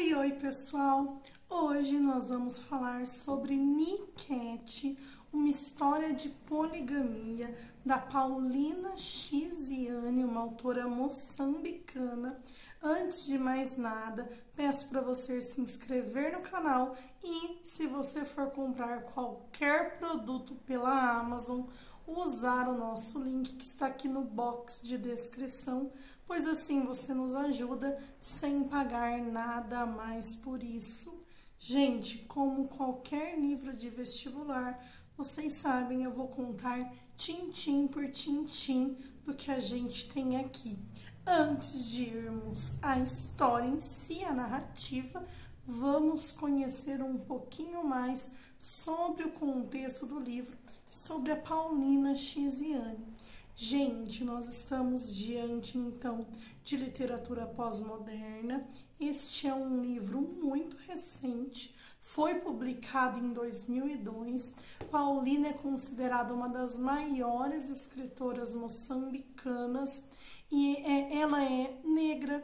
Oi, pessoal! Hoje nós vamos falar sobre Niket, uma história de poligamia da Paulina Chiziane, uma autora moçambicana. Antes de mais nada, peço para você se inscrever no canal e, se você for comprar qualquer produto pela Amazon, usar o nosso link que está aqui no box de descrição, pois assim você nos ajuda sem pagar nada a mais por isso. Gente, como qualquer livro de vestibular, vocês sabem, eu vou contar tintim por tintim do que a gente tem aqui. Antes de irmos à história em si, a narrativa, vamos conhecer um pouquinho mais sobre o contexto do livro, sobre a Paulina Chiziane. Gente, nós estamos diante, então, de literatura pós-moderna. Este é um livro muito recente, foi publicado em 2002. Paulina é considerada uma das maiores escritoras moçambicanas e ela é negra.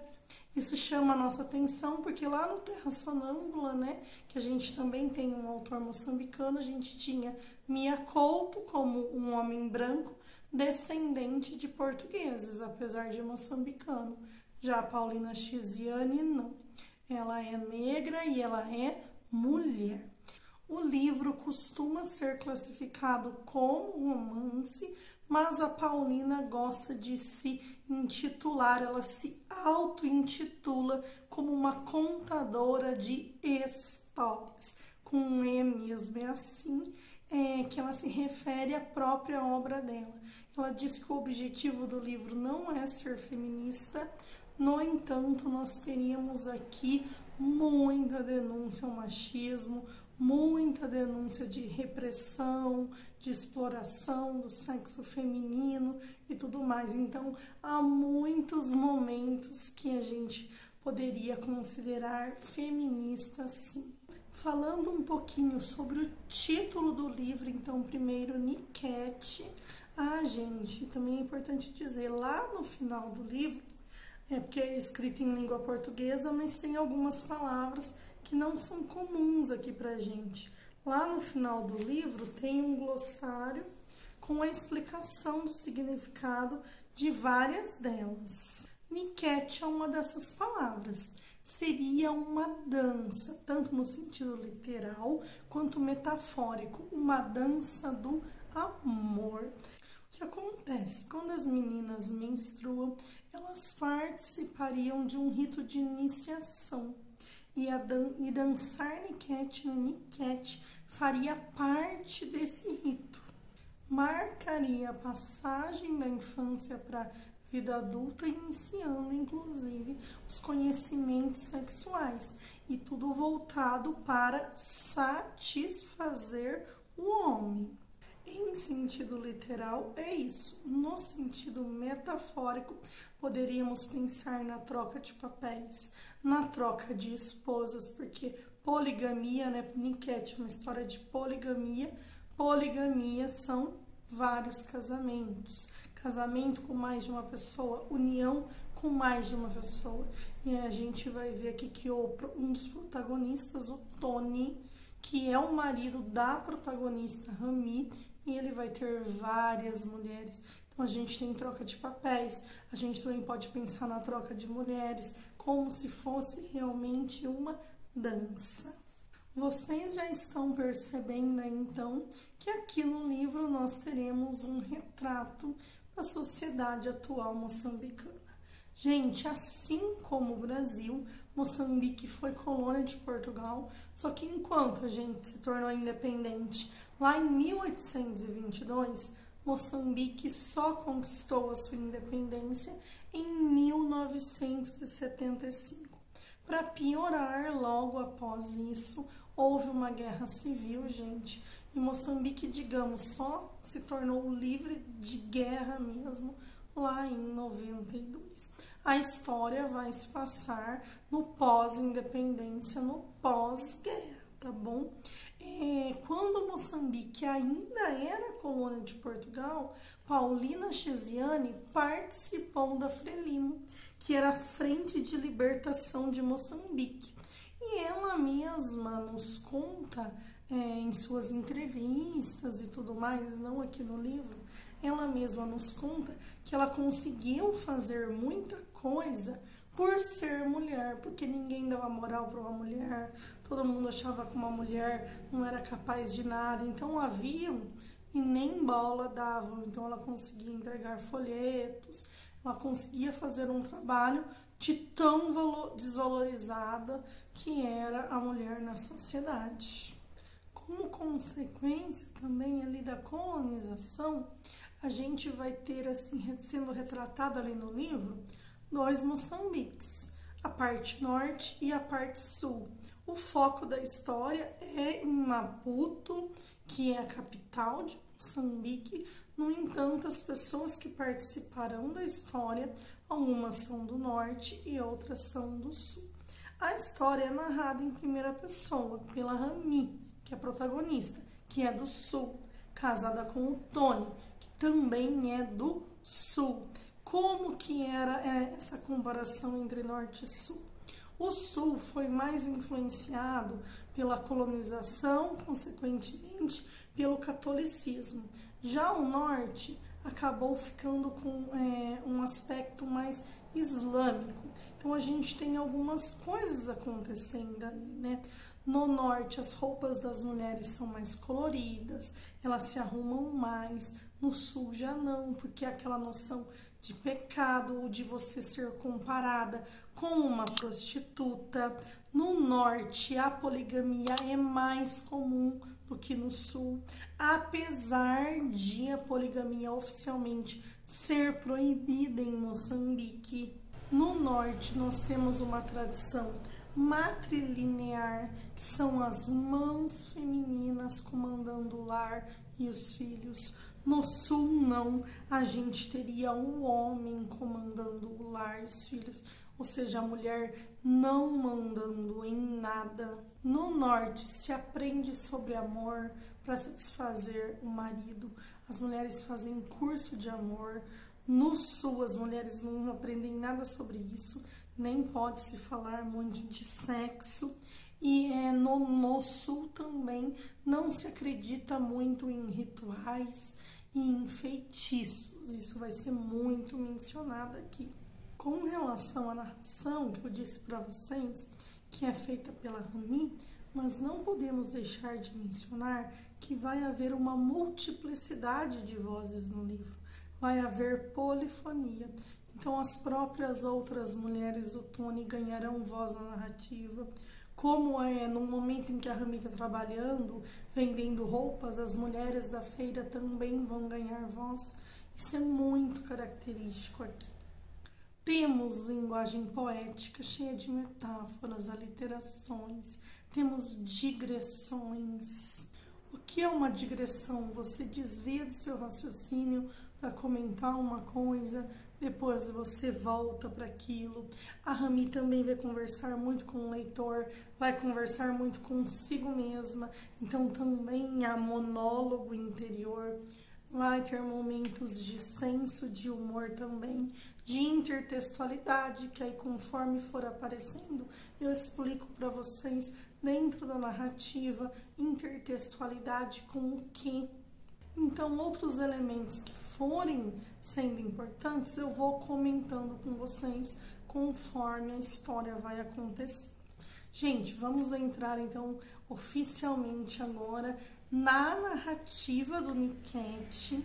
Isso chama a nossa atenção porque lá no Terra Sonâmbula, né, que a gente também tem um autor moçambicano, a gente tinha Mia Couto como um homem branco, descendente de portugueses, apesar de moçambicano. Já a Paulina Chiziane, não. Ela é negra e ela é mulher. O livro costuma ser classificado como romance, mas a Paulina gosta de se intitular, ela se auto-intitula como uma contadora de histórias, com um E mesmo, é assim que ela se refere à própria obra dela. Ela diz que o objetivo do livro não é ser feminista, no entanto, nós teríamos aqui muita denúncia ao machismo, muita denúncia de repressão, de exploração do sexo feminino e tudo mais. Então, há muitos momentos que a gente poderia considerar feminista, sim. Falando um pouquinho sobre o título do livro, então, primeiro, Niket. Gente, também é importante dizer, lá no final do livro, porque é escrito em língua portuguesa, mas tem algumas palavras que não são comuns aqui pra gente. Lá no final do livro tem um glossário com a explicação do significado de várias delas. Niket é uma dessas palavras. Seria uma dança, tanto no sentido literal quanto metafórico, uma dança do amor. O que acontece? Quando as meninas menstruam, elas participariam de um rito de iniciação. E dançar Niket faria parte desse rito. Marcaria a passagem da infância para a vida adulta, iniciando, inclusive, os conhecimentos sexuais. E tudo voltado para satisfazer o homem. Em sentido literal, é isso. No sentido metafórico, poderíamos pensar na troca de papéis, na troca de esposas, porque poligamia, né? Niket é uma história de poligamia. Poligamia são vários casamentos. Casamento com mais de uma pessoa, união com mais de uma pessoa. E a gente vai ver aqui que um dos protagonistas, o Tony, que é o marido da protagonista Rami, e ele vai ter várias mulheres. Então a gente tem troca de papéis, a gente também pode pensar na troca de mulheres, como se fosse realmente uma dança. Vocês já estão percebendo, então, que aqui no livro nós teremos um retrato da sociedade atual moçambicana. Gente, assim como o Brasil, Moçambique foi colônia de Portugal, só que enquanto a gente se tornou independente lá em 1822, Moçambique só conquistou a sua independência em 1975. Para piorar, logo após isso, houve uma guerra civil, gente, e Moçambique, digamos, só se tornou livre de guerra mesmo lá em 92. A história vai se passar no pós-independência, no pós-guerra, tá bom? Quando Moçambique ainda era colônia de Portugal, Paulina Chiziane participou da Frelimo, que era a Frente de Libertação de Moçambique. mesma nos conta em suas entrevistas e tudo mais, não aqui no livro, ela mesma nos conta que ela conseguiu fazer muita coisa por ser mulher, porque ninguém dava moral para uma mulher, todo mundo achava que uma mulher não era capaz de nada, então haviam e nem bola davam, então ela conseguia entregar folhetos, ela conseguia fazer um trabalho de tão desvalorizada que era a mulher na sociedade. Como consequência também ali da colonização, a gente vai ter, assim, sendo retratado ali no livro, 2 Moçambiques, a parte norte e a parte sul. O foco da história é em Maputo, que é a capital de Moçambique. No entanto, as pessoas que participarão da história, algumas são do norte e outras são do sul. A história é narrada em primeira pessoa pela Rami, que é a protagonista, que é do sul, casada com o Tony, que também é do sul. Como que era essa comparação entre norte e sul? O sul foi mais influenciado pela colonização, consequentemente pelo catolicismo. Já o norte acabou ficando com um aspecto mais islâmico. Então a gente tem algumas coisas acontecendo ali, né? No norte, as roupas das mulheres são mais coloridas, elas se arrumam mais. No sul já não, porque é aquela noção de pecado ou de você ser comparada com uma prostituta. No norte, a poligamia é mais comum do que no sul, apesar de a poligamia oficialmente ser proibida em Moçambique. No norte, nós temos uma tradição matrilinear, que são as mãos femininas comandando o lar e os filhos. No sul, não, a gente teria o homem comandando o lar e os filhos, ou seja, a mulher não mandando em nada. No norte, se aprende sobre amor para satisfazer o marido, as mulheres fazem curso de amor. No sul, as mulheres não aprendem nada sobre isso, nem pode se falar muito de sexo. E no sul também não se acredita muito em rituais e em feitiços. Isso vai ser muito mencionado aqui. Com relação à narração, que eu disse para vocês, que é feita pela Rami, mas não podemos deixar de mencionar que vai haver uma multiplicidade de vozes no livro. Vai haver polifonia. Então, as próprias outras mulheres do Tony ganharão voz na narrativa. Como no momento em que a Rami está trabalhando, vendendo roupas, as mulheres da feira também vão ganhar voz. Isso é muito característico aqui. Temos linguagem poética cheia de metáforas, aliterações, temos digressões. O que é uma digressão? Você desvia do seu raciocínio para comentar uma coisa, depois você volta para aquilo. A Rami também vai conversar muito com o leitor, vai conversar muito consigo mesma, então também há monólogo interior. Vai ter momentos de senso de humor também, de intertextualidade, que aí conforme for aparecendo, eu explico para vocês dentro da narrativa, intertextualidade com o que. Então, outros elementos que forem sendo importantes, eu vou comentando com vocês conforme a história vai acontecer. Gente, vamos entrar então oficialmente agora na narrativa do Niket.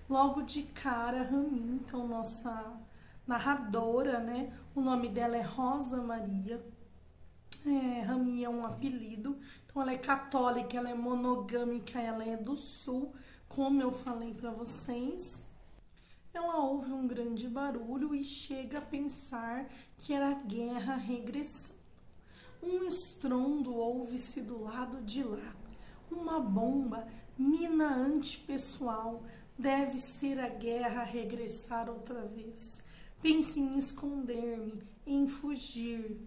Logo de cara, Rami, então nossa narradora, né? O nome dela é Rosa Maria. Rami é um apelido, então ela é católica, ela é monogâmica, ela é do sul, como eu falei para vocês. Ela ouve um grande barulho e chega a pensar que era a guerra regressando. Um estrondo ouve-se do lado de lá. Uma bomba, mina antipessoal, deve ser a guerra regressar outra vez. Pense em esconder-me, em fugir.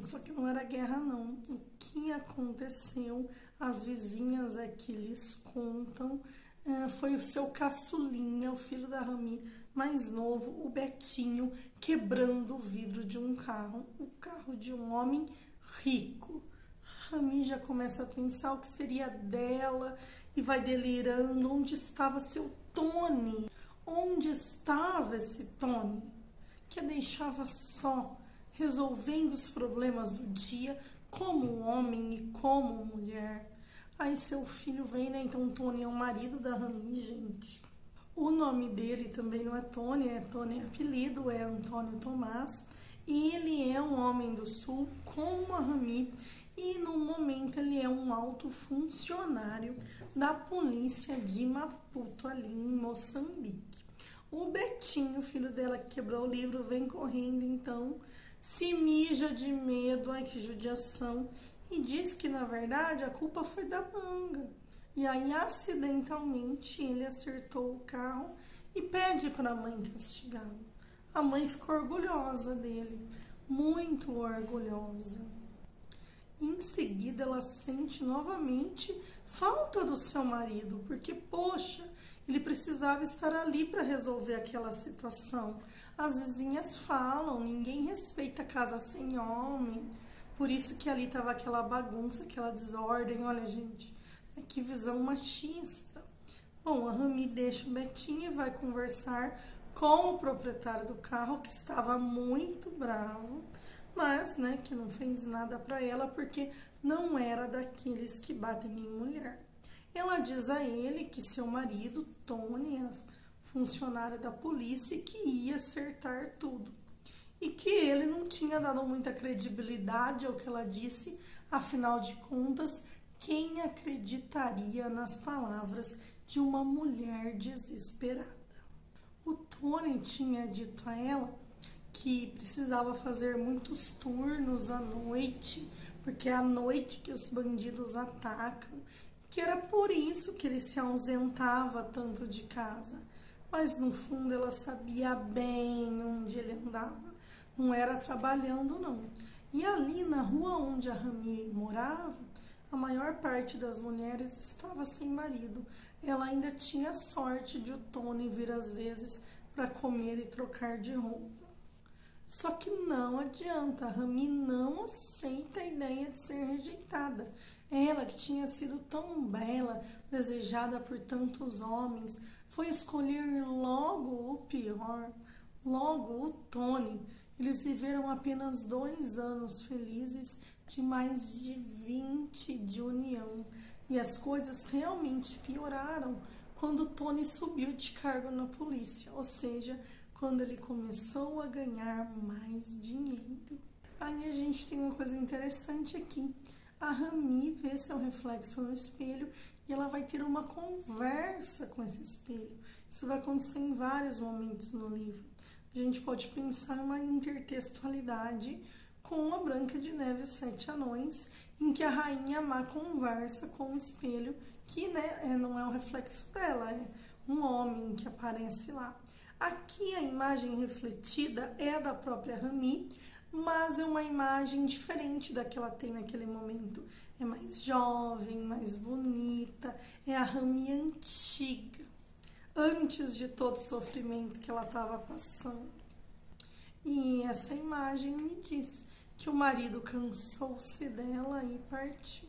Só que não era guerra, não. O que aconteceu, as vizinhas aqui lhes contam, foi o seu caçulinha, o filho da Rami, mais novo, o Betinho, quebrando o vidro de um carro. O carro de um homem rico. Rami já começa a pensar o que seria dela e vai delirando. Onde estava seu Tony? Onde estava esse Tony que a deixava só, resolvendo os problemas do dia como homem e como mulher? Aí seu filho vem, né? Então Tony é o marido da Rami, gente. O nome dele também não é Tony é apelido, é Antônio Tomás. E ele é um homem do sul como a Rami. E no momento ele é um alto funcionário da polícia de Maputo, ali em Moçambique. O Betinho, filho dela que quebrou o livro, vem correndo então, se mija de medo, ai que judiação, e diz que na verdade a culpa foi da manga. E aí acidentalmente ele acertou o carro e pede para a mãe castigá-lo. A mãe ficou orgulhosa dele, muito orgulhosa. Em seguida, ela sente novamente falta do seu marido, porque, poxa, ele precisava estar ali para resolver aquela situação. As vizinhas falam, ninguém respeita a casa sem homem, por isso que ali estava aquela bagunça, aquela desordem. Olha, gente, que visão machista. Bom, a Rami deixa o Betinho e vai conversar com o proprietário do carro, que estava muito bravo, mas, né, que não fez nada para ela porque não era daqueles que batem em mulher. Ela diz a ele que seu marido, Tony, era funcionário da polícia e que ia acertar tudo. E que ele não tinha dado muita credibilidade ao que ela disse, afinal de contas, quem acreditaria nas palavras de uma mulher desesperada? O Tony tinha dito a ela que precisava fazer muitos turnos à noite, porque é à noite que os bandidos atacam, que era por isso que ele se ausentava tanto de casa. Mas no fundo ela sabia bem onde ele andava, não era trabalhando não. E ali na rua onde a Rami morava, a maior parte das mulheres estava sem marido. Ela ainda tinha sorte de o Tony vir às vezes para comer e trocar de roupa. Só que não adianta, a Rami não aceita a ideia de ser rejeitada. Ela, que tinha sido tão bela, desejada por tantos homens, foi escolher logo o pior, logo o Tony. Eles viveram apenas 2 anos felizes de mais de 20 de união. E as coisas realmente pioraram quando Tony subiu de cargo na polícia, ou seja, quando ele começou a ganhar mais dinheiro. Aí a gente tem uma coisa interessante aqui. A Rami vê seu reflexo no espelho e ela vai ter uma conversa com esse espelho. Isso vai acontecer em vários momentos no livro. A gente pode pensar em uma intertextualidade com a Branca de Neve e os 7 Anões, em que a Rainha Má conversa com o espelho, que, né, não é o reflexo dela, é um homem que aparece lá. Aqui a imagem refletida é a da própria Rami, mas é uma imagem diferente da que ela tem naquele momento. É mais jovem, mais bonita, é a Rami antiga, antes de todo o sofrimento que ela estava passando. E essa imagem me diz que o marido cansou-se dela e partiu.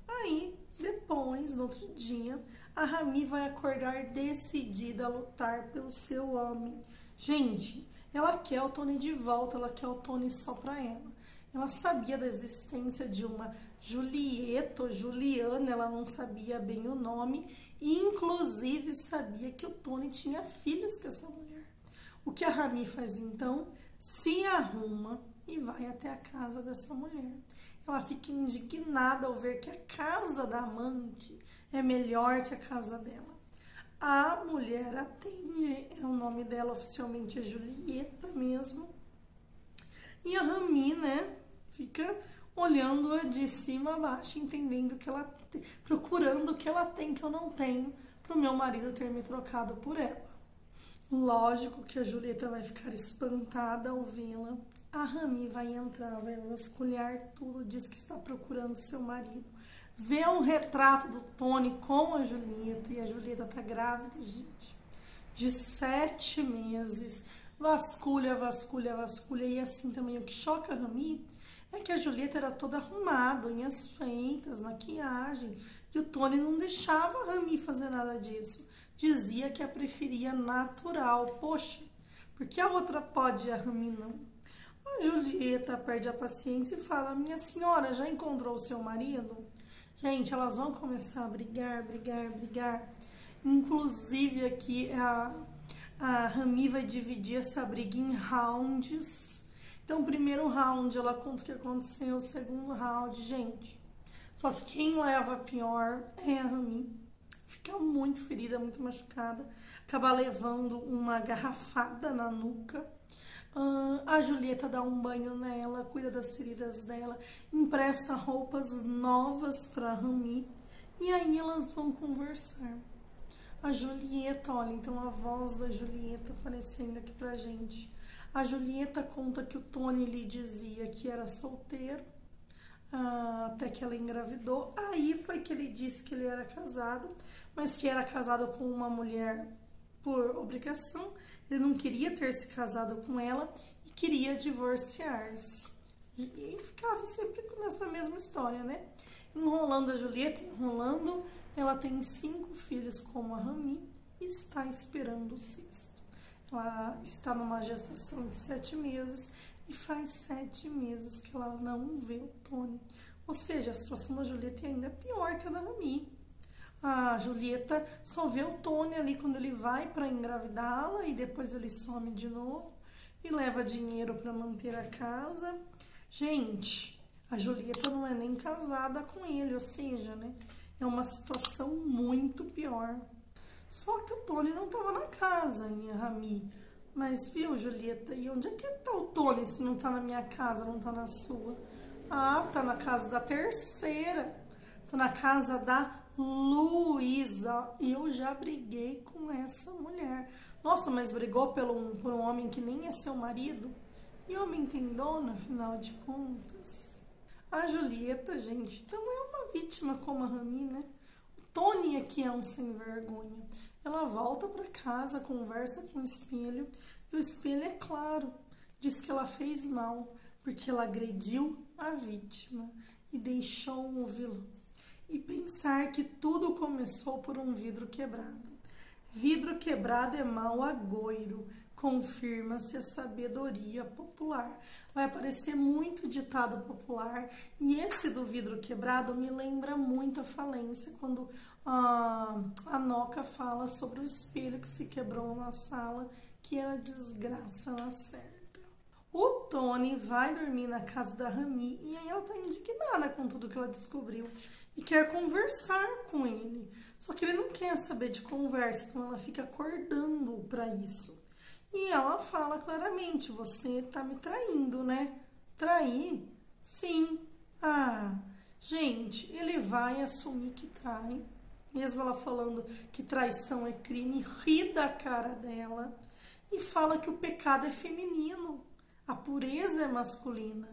Aí, depois, no outro dia, a Rami vai acordar decidida a lutar pelo seu homem. Gente, ela quer o Tony de volta, ela quer o Tony só pra ela. Ela sabia da existência de uma Julieta ou Juliana, ela não sabia bem o nome, e inclusive sabia que o Tony tinha filhos com essa mulher. O que a Rami faz então? Se arruma e vai até a casa dessa mulher. Ela fica indignada ao ver que a casa da amante é melhor que a casa dela. A mulher atende, o nome dela oficialmente é Julieta mesmo. E a Rami, né, fica olhando-a de cima a baixo, entendendo que ela, procurando o que ela tem que eu não tenho, para o meu marido ter me trocado por ela. Lógico que a Julieta vai ficar espantada ao vê-la. A Rami vai entrar, vai vasculhar tudo, diz que está procurando seu marido. Vê um retrato do Tony com a Julieta, e a Julieta tá grávida, gente, de 7 meses. Vasculha, vasculha, vasculha. E assim também, o que choca a Rami É que a Julieta era toda arrumada, unhas feitas, maquiagem, e o Tony não deixava a Rami fazer nada disso. Dizia que a preferia natural. Poxa, porque a outra pode e a Rami não? A Julieta perde a paciência e fala: minha senhora, já encontrou o seu marido? Gente, elas vão começar a brigar, brigar, brigar. Inclusive aqui a Rami vai dividir essa briga em rounds. Então, o primeiro round ela conta o que aconteceu, o segundo round, gente. Só que quem leva pior é a Rami. Fica muito ferida, muito machucada. Acaba levando uma garrafada na nuca. A Julieta dá um banho nela, cuida das feridas dela, empresta roupas novas para Rami. E aí elas vão conversar. A Julieta, olha, então a voz da Julieta aparecendo aqui pra gente. A Julieta conta que o Tony lhe dizia que era solteiro, até que ela engravidou. Aí foi que ele disse que ele era casado, mas que era casado com uma mulher por obrigação. Ele não queria ter se casado com ela e queria divorciar-se. E ficava sempre nessa mesma história, né? Enrolando a Julieta, enrolando. Ela tem 5 filhos com a Rami e está esperando o 6º. Ela está numa gestação de 7 meses e faz 7 meses que ela não vê o Tony. Ou seja, a situação da Julieta é ainda pior que a da Rami. A Julieta só vê o Tony ali quando ele vai para engravidá-la e depois ele some de novo e leva dinheiro para manter a casa. Gente, a Julieta não é nem casada com ele, ou seja, né? É uma situação muito pior. Só que o Tony não estava na casa, minha Rami. Mas, viu, Julieta, e onde é que tá o Tony se não tá na minha casa, não tá na sua? Ah, tá na casa da terceira. Tá na casa da Luísa. E eu já briguei com essa mulher. Nossa, mas brigou por um homem que nem é seu marido? E homem tem dono, afinal de contas? A Julieta, gente, então é uma vítima como a Rami, né? O Tony aqui é um sem vergonha. Ela volta para casa, conversa com o espelho, e o espelho, é claro, diz que ela fez mal, porque ela agrediu a vítima e deixou o vilão. E pensar que tudo começou por um vidro quebrado. Vidro quebrado é mau agouro, confirma-se a sabedoria popular. Vai aparecer muito ditado popular, e esse do vidro quebrado me lembra muito a falência, quando a Noca fala sobre o espelho que se quebrou na sala, que era desgraça na certa. O Tony vai dormir na casa da Rami, e aí ela tá indignada com tudo que ela descobriu e quer conversar com ele. Só que ele não quer saber de conversa, então ela fica acordando para isso. E ela fala claramente: você tá me traindo, né? Trair? Sim. Ah, gente, ele vai assumir que trai. Mesmo ela falando que traição é crime, ri da cara dela. E fala que o pecado é feminino, a pureza é masculina.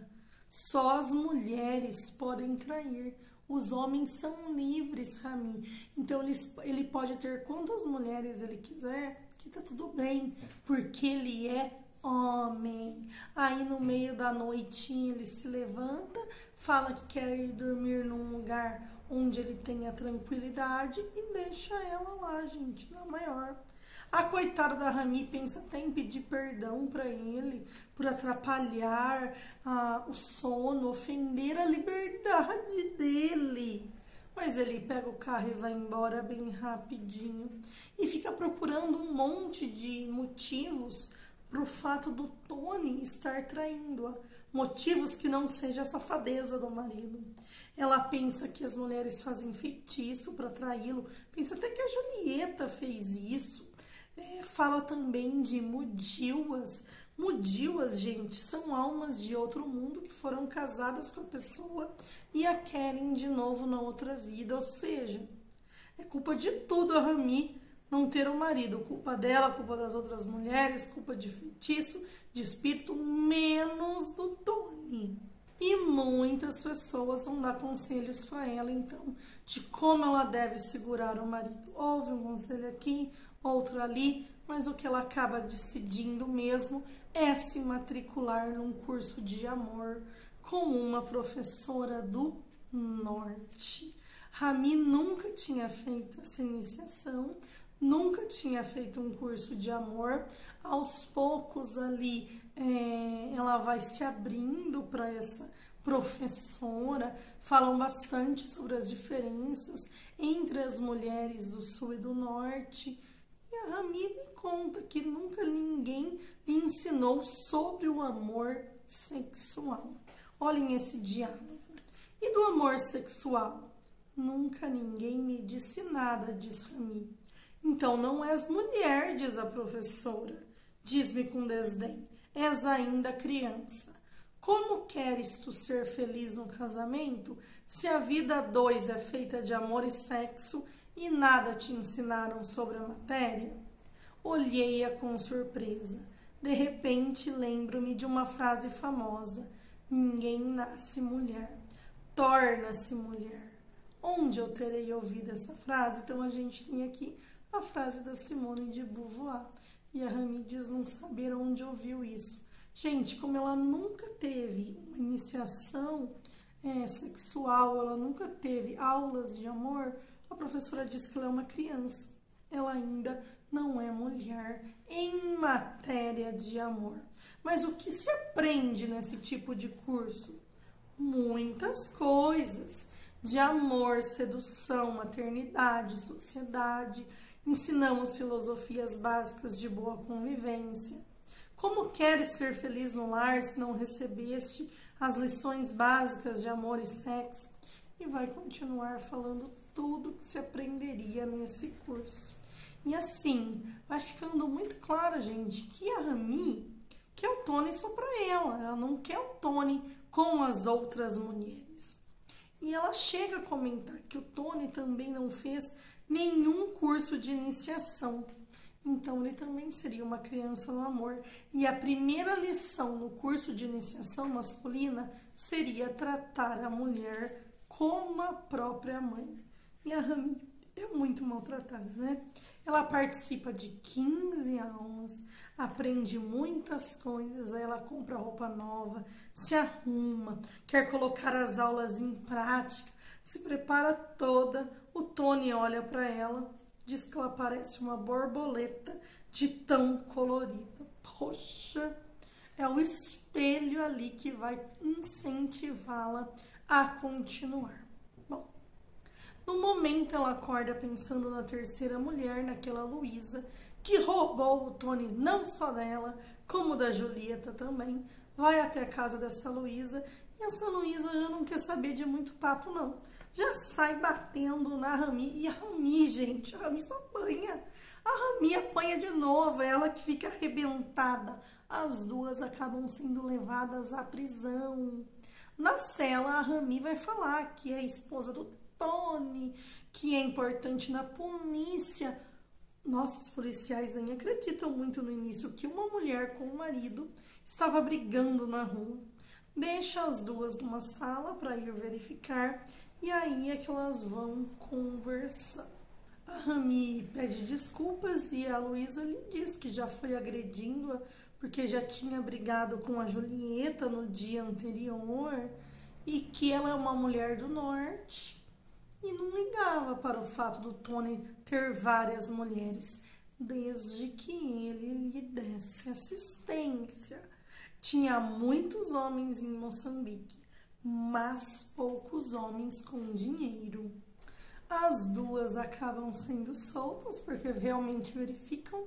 Só as mulheres podem trair. Os homens são livres, Rami. Então ele pode ter quantas mulheres ele quiser, que tá tudo bem, porque ele é homem. Aí no meio da noitinha ele se levanta, fala que quer ir dormir num lugar onde ele tenha tranquilidade e deixa ela lá, gente, na maior. A coitada da Rami pensa até em pedir perdão para ele por atrapalhar o sono, ofender a liberdade dele. Mas ele pega o carro e vai embora bem rapidinho. E fica procurando um monte de motivos pro fato do Tony estar traindo-a. Motivos que não seja a safadeza do marido. Ela pensa que as mulheres fazem feitiço para traí-lo. Pensa até que a Julieta fez isso. Fala também de mudilas. Mudilas, gente, são almas de outro mundo que foram casadas com a pessoa e a querem de novo na outra vida. Ou seja, é culpa de tudo a Rami não ter um marido. Culpa dela, culpa das outras mulheres, culpa de feitiço, de espírito, menos do Tony. E muitas pessoas vão dar conselhos para ela, então, de como ela deve segurar o marido. Houve um conselho aqui, outro ali, mas o que ela acaba decidindo mesmo é se matricular num curso de amor com uma professora do norte. Rami nunca tinha feito essa iniciação, nunca tinha feito um curso de amor. Aos poucos ali ela vai se abrindo para essa professora, falam bastante sobre as diferenças entre as mulheres do sul e do norte. E a Rami me conta que nunca ninguém lhe ensinou sobre o amor sexual. Olhem esse diálogo. E do amor sexual? Nunca ninguém me disse nada, diz Rami. Então não és mulher, diz a professora. Diz-me com desdém, és ainda criança. Como queres tu ser feliz no casamento se a vida a dois é feita de amor e sexo e nada te ensinaram sobre a matéria? Olhei-a com surpresa. De repente lembro-me de uma frase famosa. Ninguém nasce mulher, torna-se mulher. Onde eu terei ouvido essa frase? Então a gente tem aqui a frase da Simone de Beauvoir. E a Rami diz não saber onde ouviu isso. Gente, como ela nunca teve uma iniciação sexual, ela nunca teve aulas de amor, a professora diz que ela é uma criança. Ela ainda não é mulher em matéria de amor. Mas o que se aprende nesse tipo de curso? Muitas coisas. De amor, sedução, maternidade, sociedade. Ensinamos filosofias básicas de boa convivência. Como queres ser feliz no lar se não recebeste as lições básicas de amor e sexo? E vai continuar falando tudo que se aprenderia nesse curso. E assim, vai ficando muito claro, gente, que a Rami quer o Tony só para ela não quer o Tony com as outras mulheres. E ela chega a comentar que o Tony também não fez nenhum curso de iniciação. Então, ele também seria uma criança no amor. E a primeira lição no curso de iniciação masculina seria tratar a mulher como a própria mãe. E a Rami é muito maltratada, né? Ela participa de 15 aulas, aprende muitas coisas, aí ela compra roupa nova, se arruma, quer colocar as aulas em prática, se prepara toda. O Tony olha para ela, diz que ela parece uma borboleta de tão colorida. Poxa, é o espelho ali que vai incentivá-la a continuar. Bom, no momento ela acorda pensando na terceira mulher, naquela Luísa, que roubou o Tony não só dela, como da Julieta também. Vai até a casa dessa Luísa e essa Luísa já não quer saber de muito papo, não. Já sai batendo na Rami. E a Rami, gente, a Rami só apanha. A Rami apanha de novo, ela que fica arrebentada. As duas acabam sendo levadas à prisão. Na cela, a Rami vai falar que é a esposa do Tony, que é importante na polícia. Nossos policiais nem acreditam muito no início que uma mulher com o marido estava brigando na rua. Deixa as duas numa sala para ir verificar. E aí é que elas vão conversar. A Rami pede desculpas e a Luísa lhe diz que já foi agredindo-a porque já tinha brigado com a Julieta no dia anterior e que ela é uma mulher do norte e não ligava para o fato do Tony ter várias mulheres, desde que ele lhe desse assistência. Tinha muitos homens em Moçambique, mas poucos homens com dinheiro. As duas acabam sendo soltas porque realmente verificam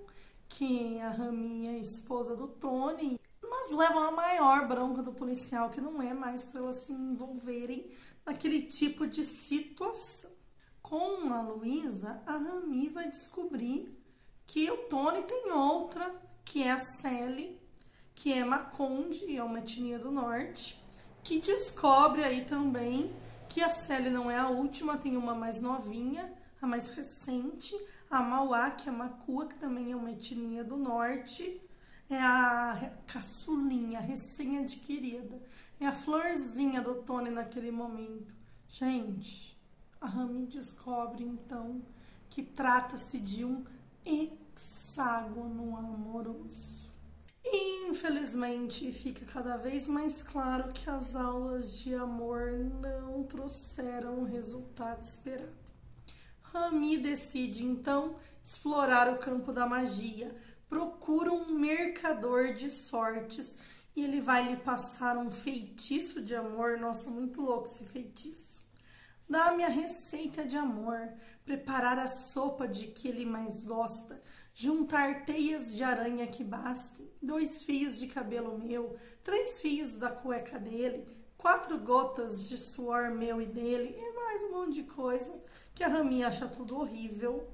que a Rami é a esposa do Tony, mas levam a maior bronca do policial, que não é mais para elas se envolverem naquele tipo de situação. Com a Luísa, a Rami vai descobrir que o Tony tem outra, que é a Sally, que é Maconde, é uma etnia do norte, que descobre aí também que a Sally não é a última, tem uma mais novinha, a mais recente, a Mauá, que é Macua, que também é uma etnia do norte, é a caçulinha, recém-adquirida, é a florzinha do Tony naquele momento. Gente, a Rami descobre então que trata-se de um hexágono amoroso. E, infelizmente, fica cada vez mais claro que as aulas de amor não trouxeram o resultado esperado. Rami decide, então, explorar o campo da magia. Procura um mercador de sortes e ele vai lhe passar um feitiço de amor. Nossa, muito louco esse feitiço. Dá-me a receita de amor, preparar a sopa de que ele mais gosta, juntar teias de aranha que bastem, 2 fios de cabelo meu, 3 fios da cueca dele, 4 gotas de suor meu e dele, e mais um monte de coisa que a Rami acha tudo horrível.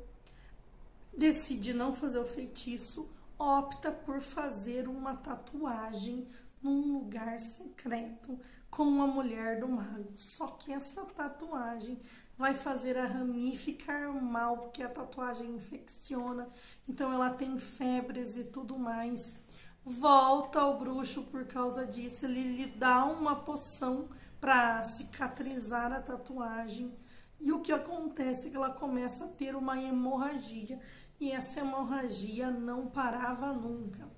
Decide não fazer o feitiço, opta por fazer uma tatuagem num lugar secreto com a mulher do mago. Só que essa tatuagem vai fazer a Rami ficar mal, porque a tatuagem infecciona, então ela tem febres e tudo mais. Volta ao bruxo por causa disso, ele lhe dá uma poção para cicatrizar a tatuagem. E o que acontece é que ela começa a ter uma hemorragia, e essa hemorragia não parava nunca.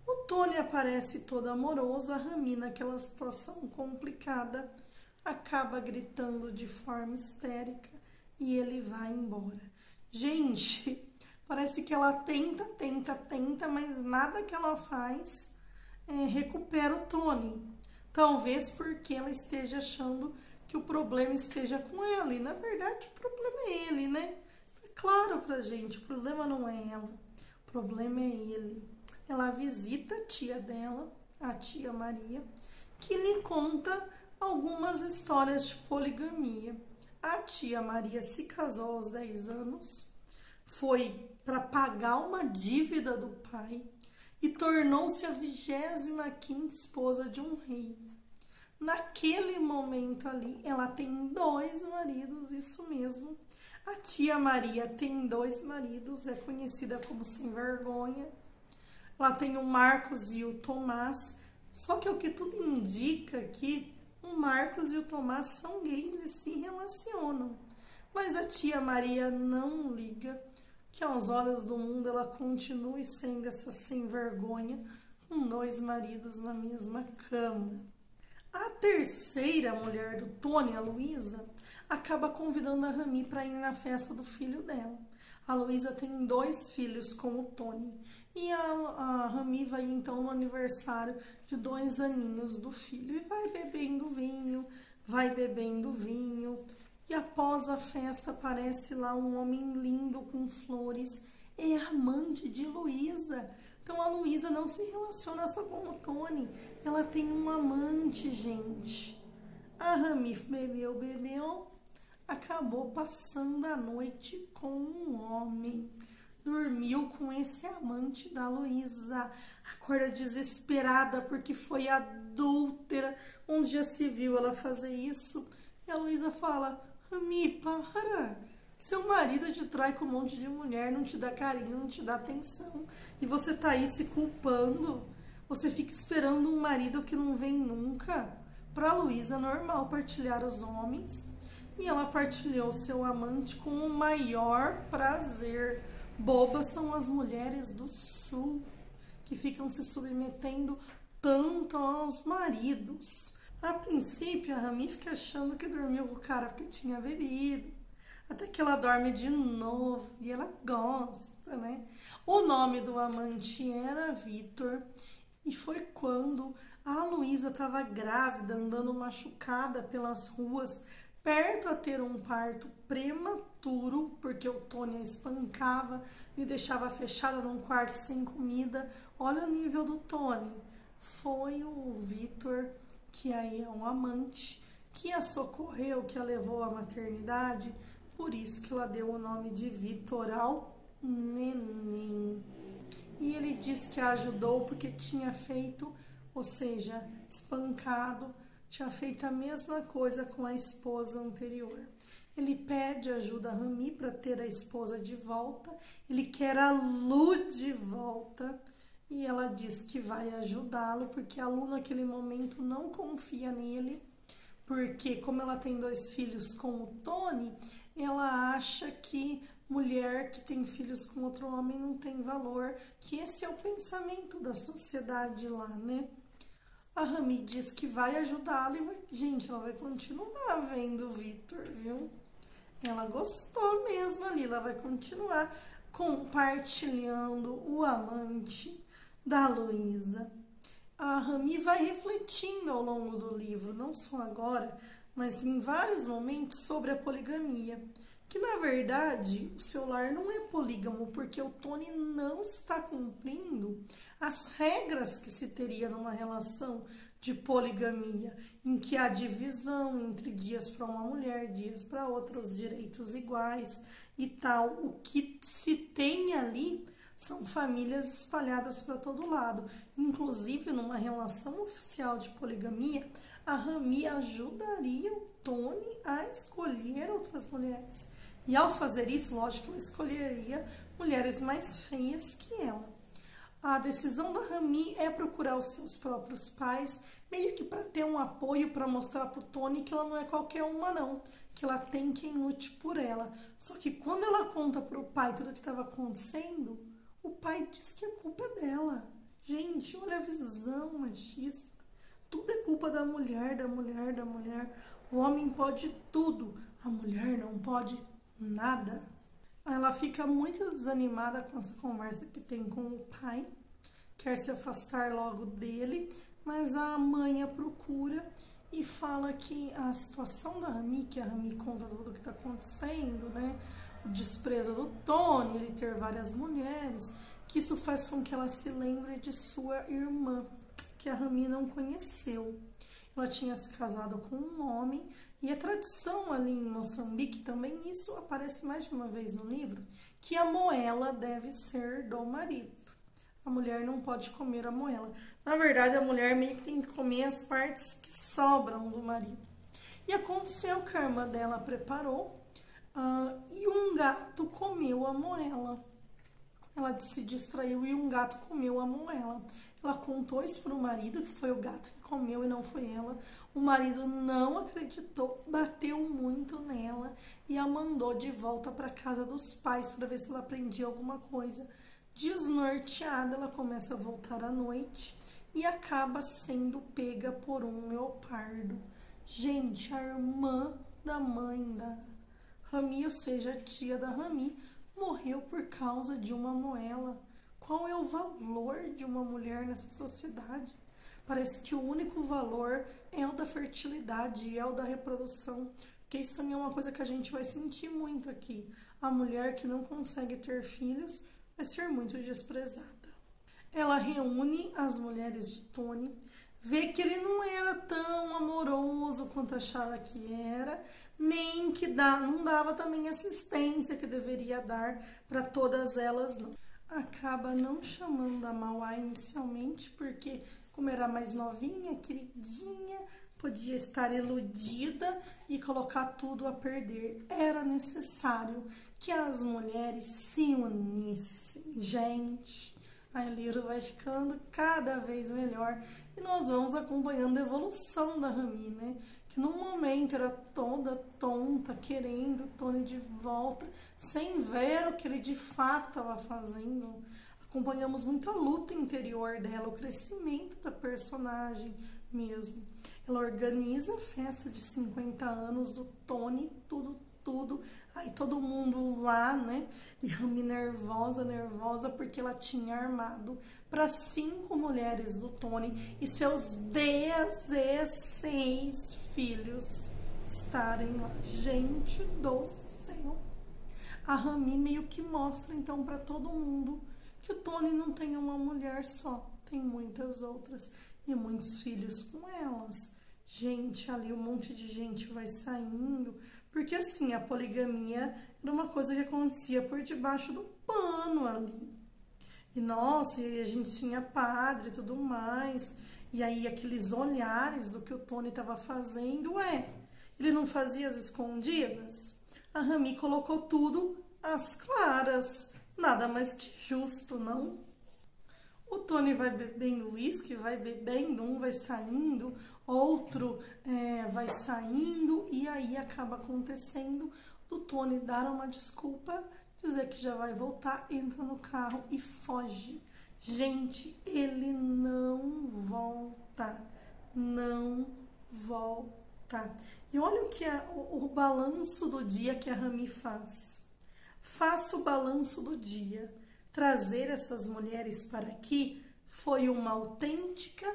O Tony aparece todo amoroso, a Rami, naquela situação complicada, acaba gritando de forma histérica e ele vai embora. Gente, parece que ela tenta, mas nada que ela faz recupera o Tony. Talvez porque ela esteja achando que o problema esteja com ela, e na verdade o problema é ele, né? É claro pra gente, o problema não é ela, o problema é ele. Ela visita a tia dela, a tia Maria, que lhe conta algumas histórias de poligamia. A tia Maria se casou aos 10 anos, foi para pagar uma dívida do pai e tornou-se a 25ª esposa de um rei. Naquele momento ali, ela tem 2 maridos, isso mesmo. A tia Maria tem 2 maridos, é conhecida como sem vergonha. Ela tem o Marcos e o Tomás, só que o que tudo indica que o Marcos e o Tomás são gays e se relacionam. Mas a tia Maria não liga, que aos olhos do mundo ela continue sendo essa sem vergonha, com 2 maridos na mesma cama. A terceira mulher do Tony, a Luísa, acaba convidando a Rami para ir na festa do filho dela. A Luísa tem 2 filhos com o Tony. E a Rami vai então no aniversário de 2 aninhos do filho e vai bebendo vinho. E após a festa aparece lá um homem lindo com flores, é amante de Luísa. Então a Luísa não se relaciona só com o Tony, ela tem um amante, gente. A Rami bebeu, acabou passando a noite com um homem. Dormiu com esse amante da Luísa, acorda desesperada porque foi adúltera. Onde já se viu ela fazer isso? E a Luísa fala: Rami, para, seu marido te trai com um monte de mulher, não te dá carinho, não te dá atenção, e você tá aí se culpando. Você fica esperando um marido que não vem nunca. Pra Luísa é normal partilhar os homens, e ela partilhou seu amante com o maior prazer. Bobas são as mulheres do sul, que ficam se submetendo tanto aos maridos. A princípio, a Rami fica achando que dormiu com o cara porque tinha bebido, até que ela dorme de novo e ela gosta, né? O nome do amante era Vitor, e foi quando a Luísa estava grávida, andando machucada pelas ruas, perto a ter um parto prematuro, porque o Tony a espancava e deixava fechada num quarto sem comida. Olha o nível do Tony. Foi o Vitor, que aí é um amante, que a socorreu, que a levou à maternidade, por isso que ela deu o nome de Vitor ao neném. E ele diz que a ajudou porque tinha feito, ou seja, espancado, tinha feito a mesma coisa com a esposa anterior. Ele pede ajuda a Rami para ter a esposa de volta, ele quer a Lu de volta, e ela diz que vai ajudá-lo, porque a Lu naquele momento não confia nele, porque como ela tem 2 filhos com o Tony, ela acha que mulher que tem filhos com outro homem não tem valor, que esse é o pensamento da sociedade lá, né? A Rami diz que vai ajudá-lo e vai... Gente, ela vai continuar vendo o Victor, viu? Ela gostou mesmo ali, ela vai continuar compartilhando o amante da Luísa. A Rami vai refletindo ao longo do livro, não só agora, mas em vários momentos sobre a poligamia. Que na verdade o seu lar não é polígamo, porque o Tony não está cumprindo as regras que se teria numa relação de poligamia, em que há divisão entre dias para uma mulher, dias para outra, os direitos iguais e tal. O que se tem ali são famílias espalhadas para todo lado. Inclusive, numa relação oficial de poligamia, a Rami ajudaria o Tony a escolher outras mulheres. E ao fazer isso, lógico, ela escolheria mulheres mais feias que ela. A decisão da Rami é procurar os seus próprios pais, meio que para ter um apoio, para mostrar para o Tony que ela não é qualquer uma não, que ela tem quem lute por ela. Só que quando ela conta para o pai tudo o que estava acontecendo, o pai diz que a culpa é dela. Gente, olha a visão machista. Tudo é culpa da mulher, da mulher, da mulher. O homem pode tudo, a mulher não pode nada. Ela fica muito desanimada com essa conversa que tem com o pai, quer se afastar logo dele, mas a mãe a procura e fala que a situação da Rami, que a Rami conta tudo o que está acontecendo, né? O desprezo do Tony, ele ter várias mulheres, que isso faz com que ela se lembre de sua irmã, que a Rami não conheceu. Ela tinha se casado com um homem, e a tradição ali em Moçambique, também isso aparece mais de uma vez no livro, que a moela deve ser do marido. A mulher não pode comer a moela. Na verdade, a mulher meio que tem que comer as partes que sobram do marido. E aconteceu que a irmã dela preparou e um gato comeu a moela. Ela se distraiu e um gato comeu a moela. Ela contou isso para o marido, que foi o gato que comeu e não foi ela. O marido não acreditou, bateu muito nela e a mandou de volta para casa dos pais para ver se ela aprendia alguma coisa. Desnorteada, ela começa a voltar à noite e acaba sendo pega por um leopardo. Gente, a irmã da mãe da Rami, ou seja, a tia da Rami, morreu por causa de uma moela. Qual é o valor de uma mulher nessa sociedade? Parece que o único valor é o da fertilidade, é o da reprodução, porque isso também é uma coisa que a gente vai sentir muito aqui. A mulher que não consegue ter filhos vai ser muito desprezada. Ela reúne as mulheres de Tony, vê que ele não era tão amoroso quanto achava que era, nem que não dava também assistência que deveria dar para todas elas, não. Acaba não chamando a Mauá inicialmente, porque como era mais novinha, queridinha, podia estar iludida e colocar tudo a perder. Era necessário que as mulheres se unissem. Gente, a livro vai ficando cada vez melhor e nós vamos acompanhando a evolução da Rami, né? Que num momento era toda tonta, querendo o Tony de volta, sem ver o que ele de fato estava fazendo. Acompanhamos muita luta interior dela, o crescimento da personagem mesmo. Ela organiza a festa de 50 anos do Tony, tudo. Aí todo mundo lá, né? E Rami nervosa, porque ela tinha armado para 5 mulheres do Tony e seus 16 filhos estarem lá. Gente do céu! A Rami meio que mostra então para todo mundo que o Tony não tem uma mulher só, tem muitas outras e muitos filhos com elas. Gente, ali um monte de gente vai saindo, porque assim, a poligamia era uma coisa que acontecia por debaixo do pano ali. E nossa, e a gente tinha padre e tudo mais, e aí aqueles olhares do que o Tony estava fazendo, ele não fazia as escondidas? A Rami colocou tudo às claras. Nada mais que justo, não? O Tony vai bebendo uísque, vai bebendo, um vai saindo, outro vai saindo, e aí acaba acontecendo do Tony dar uma desculpa dizer que já vai voltar, entra no carro e foge. Gente, ele não volta, não volta. E olha o que é o balanço do dia que a Rami faz. Faça o balanço do dia. Trazer essas mulheres para aqui foi uma autêntica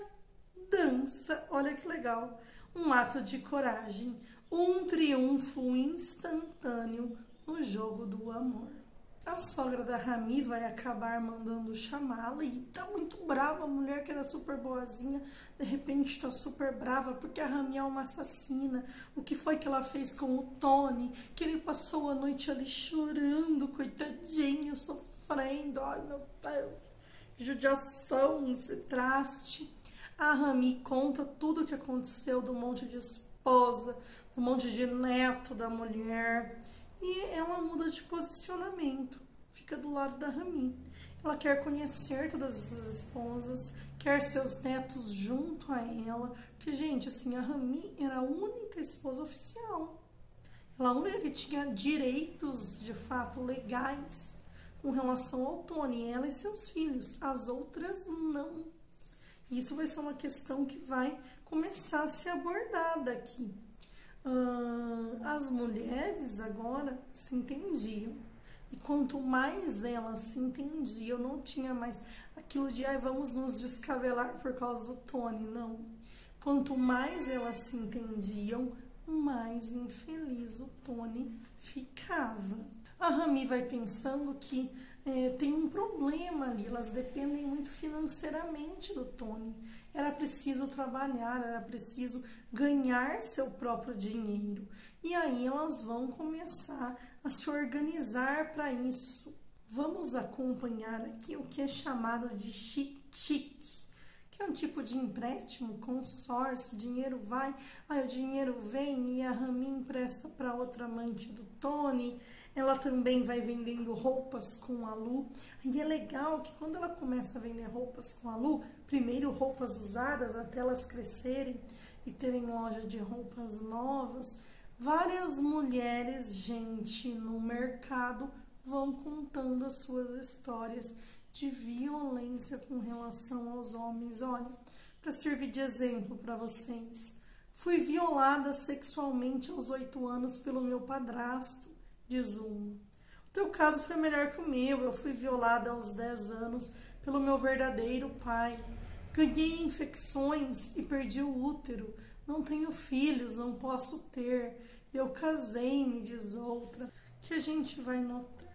dança. Olha que legal. Um ato de coragem, um triunfo instantâneo no jogo do amor. A sogra da Rami vai acabar mandando chamá-la e tá muito brava. A mulher que era super boazinha, de repente tá super brava porque a Rami é uma assassina. O que foi que ela fez com o Tony? Que ele passou a noite ali chorando, coitadinho, sofrendo. Ai, meu Deus, judiação, esse traste. A Rami conta tudo o que aconteceu do monte de esposa, do monte de neto da mulher. E ela muda de posicionamento, fica do lado da Rami. Ela quer conhecer todas as esposas, quer seus netos junto a ela. Porque, gente, assim, a Rami era a única esposa oficial. Ela a única que tinha direitos, de fato, legais com relação ao Tony, ela e seus filhos. As outras, não. Isso vai ser uma questão que vai começar a ser abordada aqui. As mulheres agora se entendiam. E quanto mais elas se entendiam, não tinha mais aquilo de vamos nos descabelar por causa do Tony, não. Quanto mais elas se entendiam, mais infeliz o Tony ficava. A Rami vai pensando que tem um problema ali, elas dependem muito financeiramente do Tony. Era preciso trabalhar, era preciso ganhar seu próprio dinheiro. E aí elas vão começar a se organizar para isso. Vamos acompanhar aqui o que é chamado de chique, que é um tipo de empréstimo, consórcio, o dinheiro vai, aí o dinheiro vem e a Rami empresta para outra amante do Tony. Ela também vai vendendo roupas com a Lu. E é legal que quando ela começa a vender roupas com a Lu, primeiro roupas usadas até elas crescerem e terem loja de roupas novas, várias mulheres, gente, no mercado vão contando as suas histórias de violência com relação aos homens. Olha, para servir de exemplo para vocês, fui violada sexualmente aos 8 anos pelo meu padrasto. Diz uma. O teu caso foi melhor que o meu. Eu fui violada aos 10 anos pelo meu verdadeiro pai. Ganhei infecções e perdi o útero. Não tenho filhos, não posso ter. Eu casei, me diz outra. Que a gente vai notar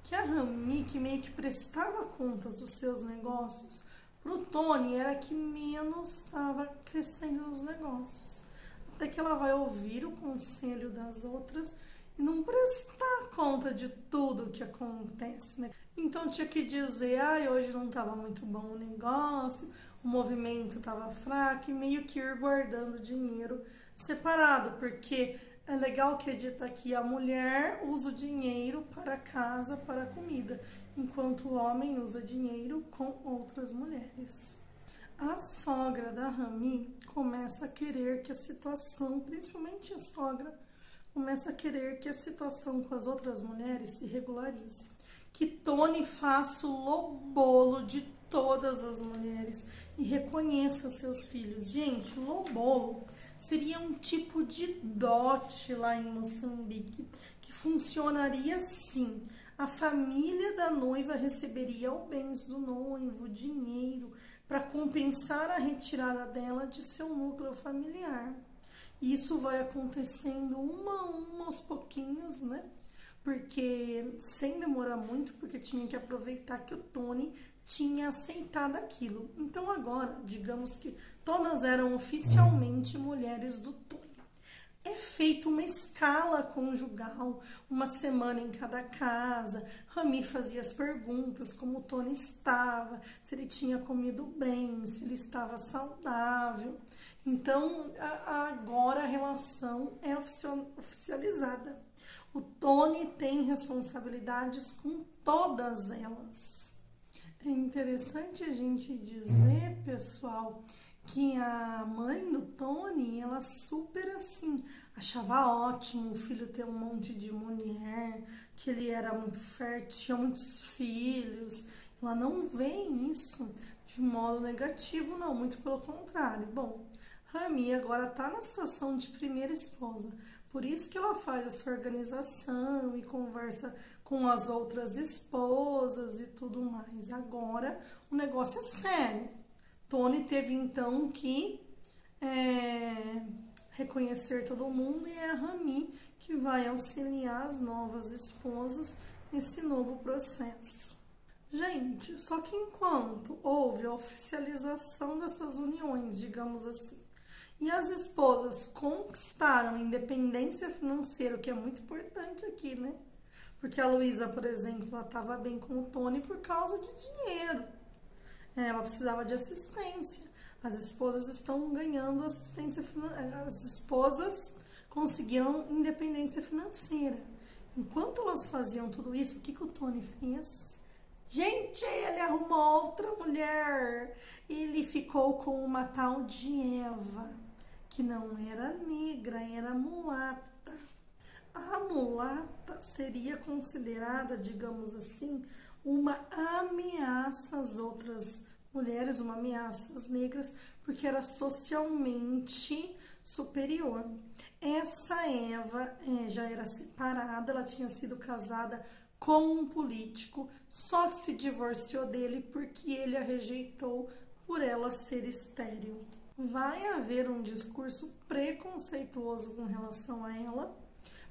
que a Rami, que meio que prestava contas dos seus negócios, pro Tony era a que menos estava crescendo nos negócios. Até que ela vai ouvir o conselho das outras e não prestar conta de tudo que acontece, né? Então tinha que dizer, hoje não estava muito bom o negócio, o movimento estava fraco, e meio que ir guardando dinheiro separado, porque é legal que dita aqui, a mulher usa o dinheiro para casa, para comida, enquanto o homem usa dinheiro com outras mulheres. A sogra da Rami começa a querer que a situação, principalmente a sogra, começa a querer que a situação com as outras mulheres se regularize. Que Tony faça o lobolo de todas as mulheres e reconheça seus filhos. Gente, lobolo seria um tipo de dote lá em Moçambique, que funcionaria assim. A família da noiva receberia os bens do noivo, dinheiro, para compensar a retirada dela de seu núcleo familiar. Isso vai acontecendo uma a uma aos pouquinhos, né? Porque sem demorar muito, porque tinha que aproveitar que o Tony tinha aceitado aquilo. Então agora, digamos que todas eram oficialmente mulheres do Tony. É feita uma escala conjugal, uma semana em cada casa. Rami fazia as perguntas, como o Tony estava, se ele tinha comido bem, se ele estava saudável. Então, agora a relação é oficializada. O Tony tem responsabilidades com todas elas. É interessante a gente dizer, pessoal, que a mãe do Tony, ela super assim, achava ótimo o filho ter um monte de mulher, que ele era muito fértil, tinha muitos filhos. Ela não vê isso de modo negativo, não, muito pelo contrário. Bom, Rami agora está na situação de primeira esposa, por isso que ela faz essa organização e conversa com as outras esposas e tudo mais. Agora o negócio é sério. Tony teve então que reconhecer todo mundo, e é a Rami que vai auxiliar as novas esposas nesse novo processo. Gente, só que enquanto houve a oficialização dessas uniões, digamos assim, e as esposas conquistaram a independência financeira, o que é muito importante aqui, né? Porque a Luísa, por exemplo, ela estava bem com o Tony por causa de dinheiro. Ela precisava de assistência. As esposas estão ganhando assistência financeira. As esposas conseguiram independência financeira. Enquanto elas faziam tudo isso, o que o Tony fez? Gente, ele arrumou outra mulher. Ele ficou com uma tal de Eva, que não era negra, era mulata. A mulata seria considerada, digamos assim, uma ameaça às outras mulheres, uma ameaça às negras, porque era socialmente superior. Essa Eva já era separada, ela tinha sido casada com um político, só que se divorciou dele porque ele a rejeitou por ela ser estéril. Vai haver um discurso preconceituoso com relação a ela,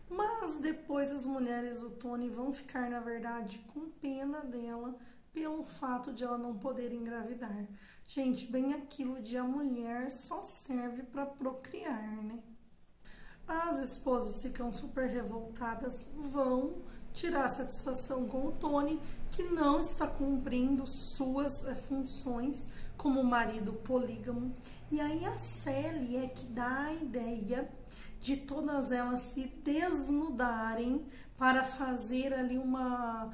mas depois as mulheres do Tony vão ficar, na verdade, com pena dela pelo fato de ela não poder engravidar. Gente, bem aquilo de a mulher só serve para procriar, né? As esposas ficam super revoltadas, vão tirar satisfação com o Tony, que não está cumprindo suas funções como marido polígamo. E aí a Sally é que dá a ideia de todas elas se desnudarem para fazer ali uma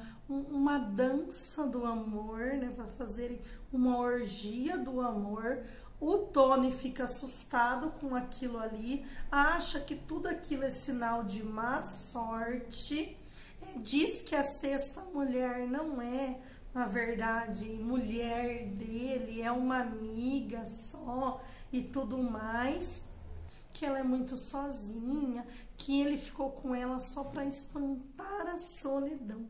dança do amor, né? Para fazerem uma orgia do amor. O Tony fica assustado com aquilo ali, acha que tudo aquilo é sinal de má sorte, diz que a sexta mulher não é, na verdade, mulher dele, é uma amiga só e tudo mais, que ela é muito sozinha, que ele ficou com ela só para espantar a solidão.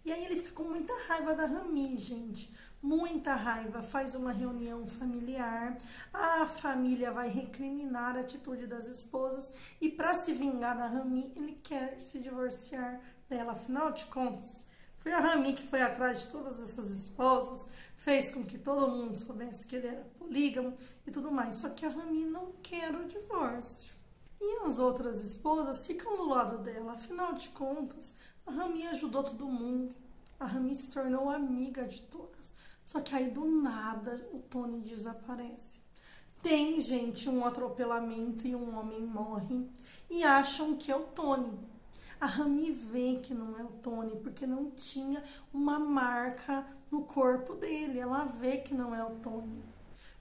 E aí ele fica com muita raiva da Rami, gente. Muita raiva, faz uma reunião familiar, a família vai recriminar a atitude das esposas e para se vingar da Rami, ele quer se divorciar dela. Afinal de contas, foi a Rami que foi atrás de todas essas esposas, fez com que todo mundo soubesse que ele era polígamo e tudo mais. Só que a Rami não quer o divórcio. E as outras esposas ficam do lado dela. Afinal de contas, a Rami ajudou todo mundo. A Rami se tornou amiga de todas. Só que aí do nada o Tony desaparece. Tem, gente, um atropelamento e um homem morre e acham que é o Tony. A Rami vê que não é o Tony porque não tinha uma marca no corpo dele. Ela vê que não é o Tony.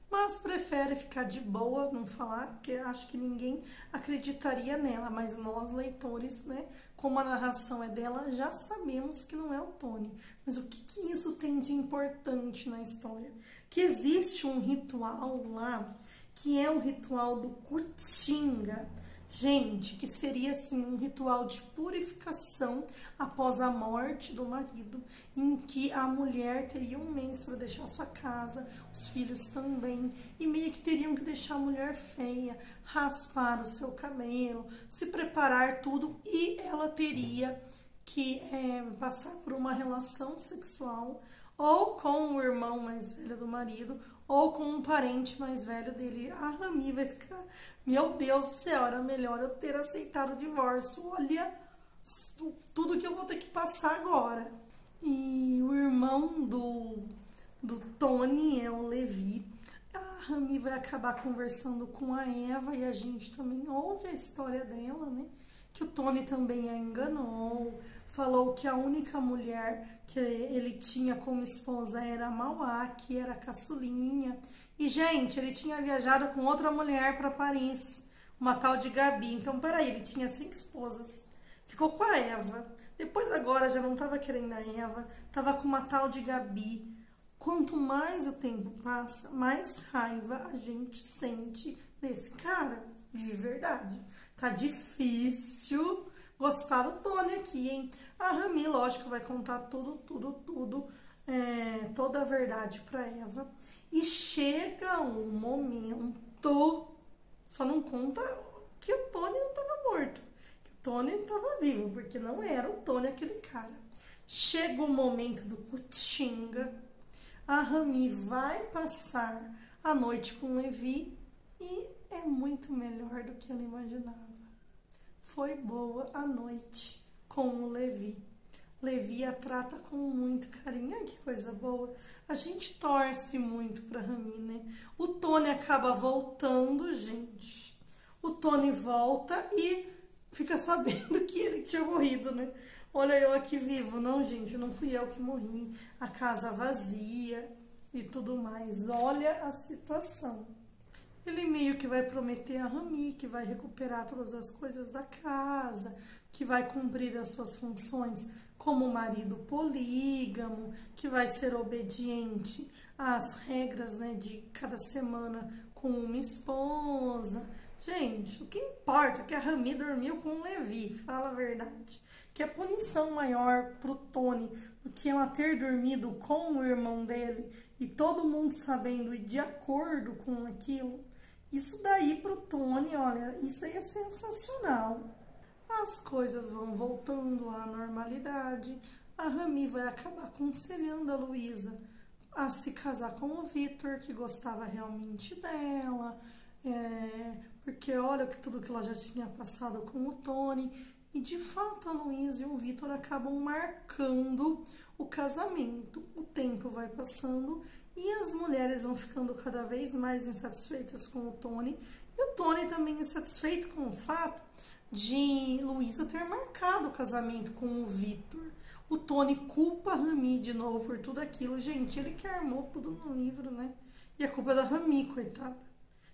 Mas prefere ficar de boa, não falar, porque acho que ninguém acreditaria nela. Mas nós, leitores, né, como a narração é dela, já sabemos que não é o Tony. Mas o que isso tem de importante na história? Que existe um ritual lá, que é o ritual do Kutinga. Gente, que seria assim um ritual de purificação após a morte do marido, em que a mulher teria um mês para deixar sua casa, os filhos também, e meio que teriam que deixar a mulher feia, raspar o seu cabelo, se preparar tudo, e ela teria que passar por uma relação sexual ou com o irmão mais velho do marido, ou com um parente mais velho dele. A Rami vai ficar, meu Deus do céu, era melhor eu ter aceitado o divórcio. Olha tudo que eu vou ter que passar agora. E o irmão do Tony é o Levi. A Rami vai acabar conversando com a Eva e a gente também ouve a história dela, né? Que o Tony também a enganou. Falou que a única mulher que ele tinha como esposa era a Mauá, que era a caçulinha. E, gente, ele tinha viajado com outra mulher para Paris. uma tal de Gabi. Então, peraí, ele tinha 5 esposas, ficou com a Eva. Depois agora já não tava querendo a Eva, tava com uma tal de Gabi. Quanto mais o tempo passa, mais raiva a gente sente desse cara, de verdade. Tá difícil gostar do Tony aqui, hein? A Rami, lógico, vai contar tudo, toda a verdade pra Eva. E chega um momento, só não conta que o Tony não tava morto, que o Tony tava vivo, porque não era o Tony aquele cara. Chega o momento do Cutinga, a Rami vai passar a noite com o Levi e é muito melhor do que ela imaginava. Foi boa a noite com o Levi. Levi a trata com muito carinho. Ai, que coisa boa. A gente torce muito pra Rami, né? O Tony acaba voltando, gente. O Tony volta e fica sabendo que ele tinha morrido, né? Olha eu aqui vivo. Não, gente, não fui eu que morri. A casa vazia e tudo mais. Olha a situação. Ele meio que vai prometer a Rami que vai recuperar todas as coisas da casa, que vai cumprir as suas funções como marido polígamo, que vai ser obediente às regras, né, de cada semana com uma esposa. Gente, o que importa é que a Rami dormiu com o Levi, fala a verdade. Que a punição maior pro Tony do que ela ter dormido com o irmão dele e todo mundo sabendo e de acordo com aquilo. Isso daí pro Tony, olha, isso aí é sensacional. As coisas vão voltando à normalidade. A Rami vai acabar aconselhando a Luísa a se casar com o Vitor, que gostava realmente dela. Porque olha tudo que ela já tinha passado com o Tony. E de fato a Luísa e o Vitor acabam marcando o casamento. O tempo vai passando e as mulheres vão ficando cada vez mais insatisfeitas com o Tony. E o Tony também insatisfeito com o fato de Luísa ter marcado o casamento com o Vitor. O Tony culpa a Rami de novo por tudo aquilo. Gente, ele que armou tudo no livro, né? E a culpa é da Rami, coitada,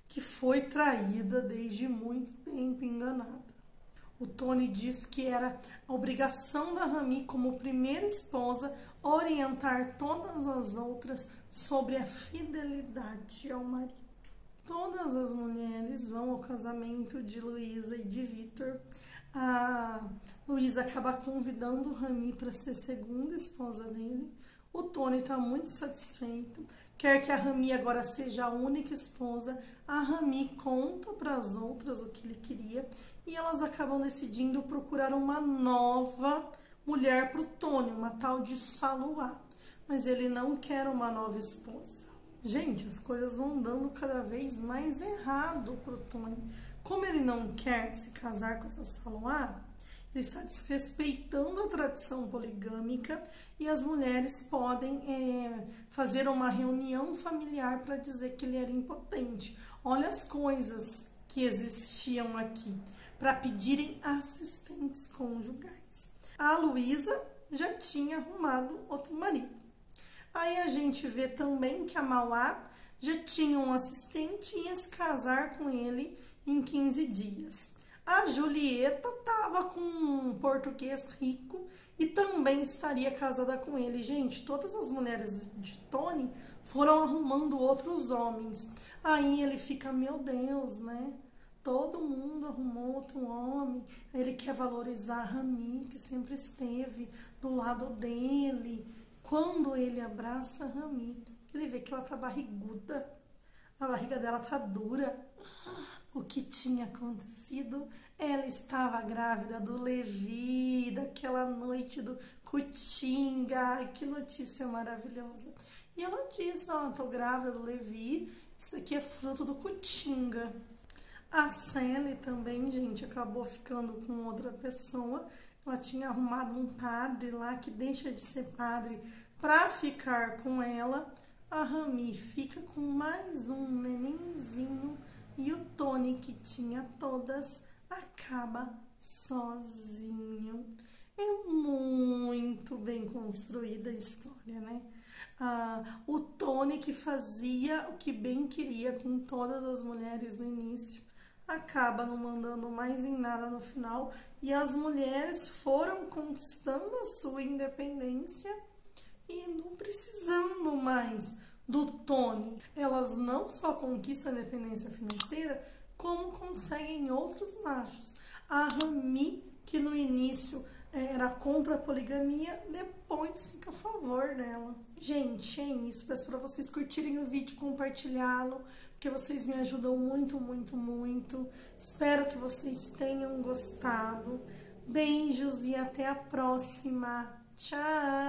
que foi traída desde muito tempo, enganada. O Tony diz que era a obrigação da Rami, como primeira esposa, orientar todas as outras sobre a fidelidade ao marido. Todas as mulheres vão ao casamento de Luísa e de Vitor. A Luísa acaba convidando Rami para ser segunda esposa dele. O Tony está muito satisfeito, quer que a Rami agora seja a única esposa. A Rami conta para as outras o que ele queria e elas acabam decidindo procurar uma nova mulher para o Tony, uma tal de Saluá. Mas ele não quer uma nova esposa. Gente, as coisas vão dando cada vez mais errado pro Tony. Como ele não quer se casar com essa Saluá, ele está desrespeitando a tradição poligâmica e as mulheres podem fazer uma reunião familiar para dizer que ele era impotente. Olha as coisas que existiam aqui para pedirem assistentes conjugais. A Luísa já tinha arrumado outro marido. Aí a gente vê também que a Mauá já tinha um assistente e ia se casar com ele em 15 dias. A Julieta estava com um português rico e também estaria casada com ele. Gente, todas as mulheres de Tony foram arrumando outros homens. Aí ele fica, meu Deus, né? Todo mundo arrumou outro homem. Aí ele quer valorizar a Rami, que sempre esteve do lado dele. Quando ele abraça a Rami, ele vê que ela tá barriguda, a barriga dela tá dura. O que tinha acontecido? Ela estava grávida do Levi, daquela noite do Cutinga. Ai, que notícia maravilhosa. E ela diz, ó, tô grávida do Levi, isso daqui é fruto do Cutinga. A Sally também, gente, acabou ficando com outra pessoa. Ela tinha arrumado um padre lá que deixa de ser padre para ficar com ela. A Rami fica com mais um nenenzinho e o Tony, que tinha todas, acaba sozinho. É muito bem construída a história, né? O Tony, que fazia o que bem queria com todas as mulheres no início, acaba não mandando mais em nada no final e as mulheres foram conquistando a sua independência e não precisando mais do Tony. Elas não só conquistam a independência financeira, como conseguem outros machos. A Rami, que no início era contra a poligamia, depois fica a favor dela. Gente, é isso. Peço para vocês curtirem o vídeo, compartilhá-lo, porque vocês me ajudam muito, muito, muito. Espero que vocês tenham gostado. Beijos e até a próxima. Tchau!